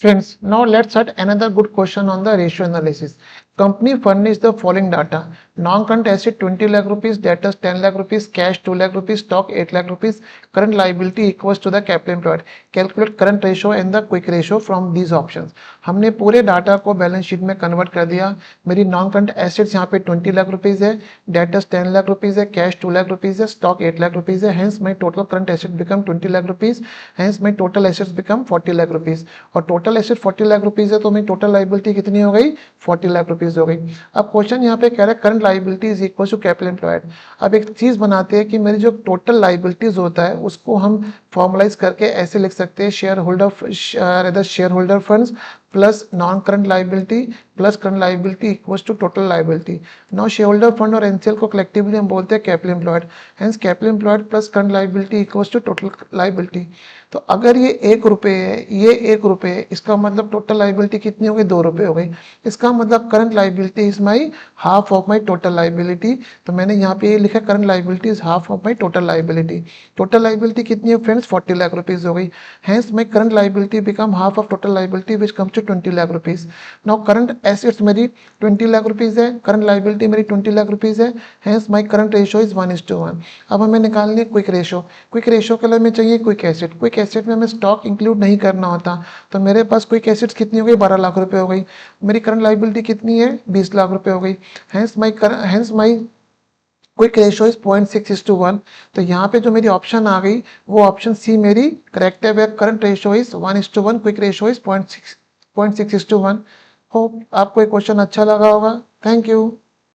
Friends, now let's start another good question on the ratio analysis. Company furnished the following data. Non-current asset 20 lakh rupees, debtors 10 lakh rupees, cash 2 lakh rupees, stock 8 lakh rupees, current liability equals to the capital employed. Calculate current ratio and the quick ratio from these options. हमने पूरे data को balance sheet में convert कर दिया. मेरी non current assets यहाँ पे 20 lakh rupees है, डेटर्स 10 लाख रुपीज है, कैश 2 लाख रुपीज है, स्टॉक 8 लाख रुपीज है. हेंस माई total current asset become 20 lakh rupees. Hence माई total assets become 40 lakh rupees. और टोटल एसेट 40 लाख रुपीज है तो मेरी टोटल लाइबिलिटी कितनी हो गई? 40 लाख रुपीज हो गई. अब क्वेश्चन यहाँ पे कह रहा है current liability is equal to capital employed. अब एक चीज बनाते हैं कि मेरी जो टोटल लाइबिलिटीज होता है उसको हम फॉर्मलाइज करके ऐसे लिख सकते हैं share holder funds plus non current liability plus current liability equals to total liability. Now share holder fund और एनसीएल को कलेक्टिवली हम बोलते हैं capital employed. Hence capital employed plus current liability equals to total liability. तो अगर ये 1 रुपये है, ये 1 रुपये है, इसका मतलब टोटल लाइबिलिटी कितनी हो गई? 2 रुपये हो गई. इसका मतलब current liability is my half of my total liability. तो मैंने यहाँ पे ये लिखा current liability is half of my total liability. Total liability कितनी है फ्रेंड्स? 40 लाख रुपीज हो गई. Hence my current liability become half of total liability which comes to 20 lakh rupees. Now current assets मेरी 20 लाख रुपीज है, करंट लाइबिलिटी मेरी 20 lakh rupees है. Hence my current ratio is 1:1. अब हमें निकालनी है क्विक रेशियो. क्विक रेशियो के लिए हमें चाहिए क्विक एसेट. क्विक एसेट में हमें स्टॉक इंक्लूड नहीं करना होता. तो मेरे पास क्विक एसेट्स कितनी हो गई? 12 लाख रुपए हो गई. मेरी करंट लाइबिलिटी कितनी है? 20 लाख रुपए हो गई. Hence my quick ratio is 0.6:1. तो यहाँ पे जो मेरी ऑप्शन आ गई वो ऑप्शन सी मेरी करेक्ट है. Current ratio is 1:1, quick ratio is 0.6:1. Hope आपको ये क्वेश्चन अच्छा लगा होगा. Thank you.